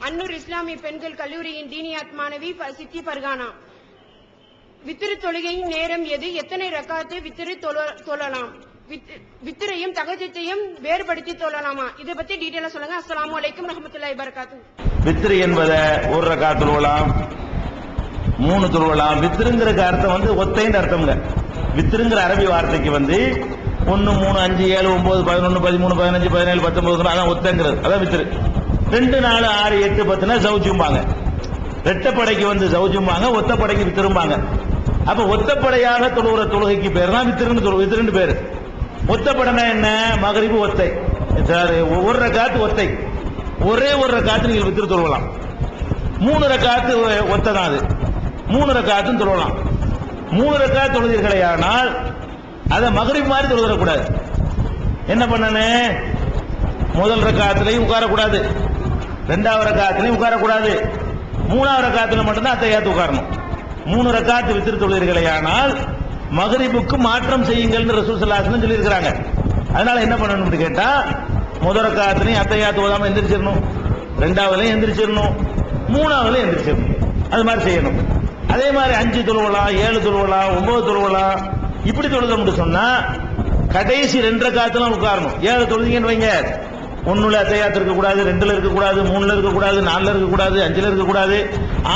அன்னூர் இஸ்லாமிய பெண்கள் கல்லூரியின் டீனியாத் மாணவி சித்தி பர்கானா. வித்திரு தொழுகையின் நேரம் எது? எத்தனை ரக்காத்து வித்திரு தொழலாம்? வித்திரையும் தஹஜ்ஜுதையும் வேறுபடுத்தி தொழலாமா? இதை பத்தி டீடைலா சொல்லுங்க. அஸ்ஸலாமு அலைக்கும் ரஹ்மத்துல்லாஹி வபரகாத்துஹு. வித்திரு என்பதை ஒரு ரக்காத் தொழலாம், 3 தொழலாம். வித்திருங்கிற அர்த்தம் ஒத்தைன்ற அர்த்தம்ங்க. வித்திருங்கிற அரபி வார்த்தைக்கு 1, 3, 5, 7, 9, 11, 13, 15, 17, 19 அதான் ஒத்தங்கிறது. அதான் வித்திரு. 2, 4, 6, 8, 10 சௌஜும்பாங்க. ரெட்டப்படைக்கு சௌஜும்பாங்க, ஒத்தப்படைக்கு வித்திரும்பாங்க. அப்ப ஒத்தப்படையாக தொழுகிற தொழுகைக்கு பேர் தான் வித்திருன்னு பேரு. ஒத்தப்படைனா என்ன? மகரிபு ஒத்தை, ஒரு ரக்காத்து ஒத்தை, ஒரே ஒரு ரக்காத்து நீங்கள் வித்திரு தொழுகலாம். 3 ரக்காத்து ஒத்தை தான் அது, 3 ரக்காத்தும் தொழலாம். 3 ரக்காத்து தொழுதீர்களே ஆனால் அதை மகரிப் மாதிரி தொழுதரக்கூடாது. என்ன பண்ணனே? முதல் ரக்காத்துலையும் உட்காரக்கூடாது, 2வது ரக்காத்துலையும் உட்காரக்கூடாது, 3வது ரக்காத்துல மட்டும்தான் அத்தையாத்து உட்காரணும். 3 ரக்காத்து வித்திரு தொழுதீர்களே ஆனால் மகரிபுக்கு மாற்றம் செய்யுங்கள் ரசூல் ஸல்லல்லாஹு அலைஹி வஸல்லம் சொல்லி இருக்கிறாங்க. அதனால என்ன பண்ணணும் கேட்டா, முதல் ரக்காத்துலையும் அத்தையாத்து ஓதாம எந்திரிச்சிடணும், 2வதுலையும் எந்திரிச்சிடணும், 3வதுலையும் எந்திரிச்சிடணும். அது மாதிரி செய்யணும். அதே மாதிரி 5 தொழுவலாம், 7 தொழுவலாம், 9 தொழுவலாம். இப்படி தொழுதோம்னு சொன்னா கடைசி 2 ரக்காத்துல உட்காரணும். 7 தொழுதீங்கன்னு வைங்க, 1ல அத்தையாத்து இருக்கக்கூடாது, 2ல இருக்கக்கூடாது, 3ல இருக்கக்கூடாது, 4ல இருக்கக்கூடாது, 5ல இருக்கக்கூடாது,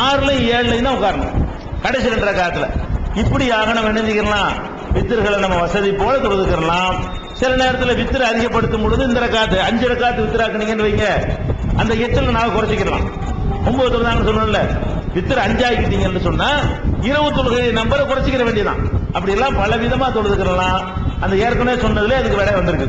6லையும் 7லையும் தான் உட்காரணும் கடைசி 2 ரக்காத்துல. இப்படியாக நம்ம என்ன செஞ்சிடலாம்? வித்திர்களை நம்ம வசதி போல தொழுதுக்கலாம். சில நேரத்தில் வித்திர அதிகப்படுத்தும் பொழுது இந்த ரக்காத்து 5 ரக்காத்து வித்திராக்குனீங்கன்னு வைங்க, அந்த 8ல நாம குறைச்சிக்கலாம். 9 தொழுதாங்கன்னு சொன்னோம்ல, வித்திர 5 ஆக்கிட்டீங்கன்னு சொன்னா இரவு தொழுகை நம்பரை குறைச்சிக்கிற வேண்டியதான். அப்படி எல்லாம் பல விதமா தொழுதுக்கலாம். அந்த ஏற்கனவே சொன்னதுல அதுக்கு விடை வந்திருக்கு.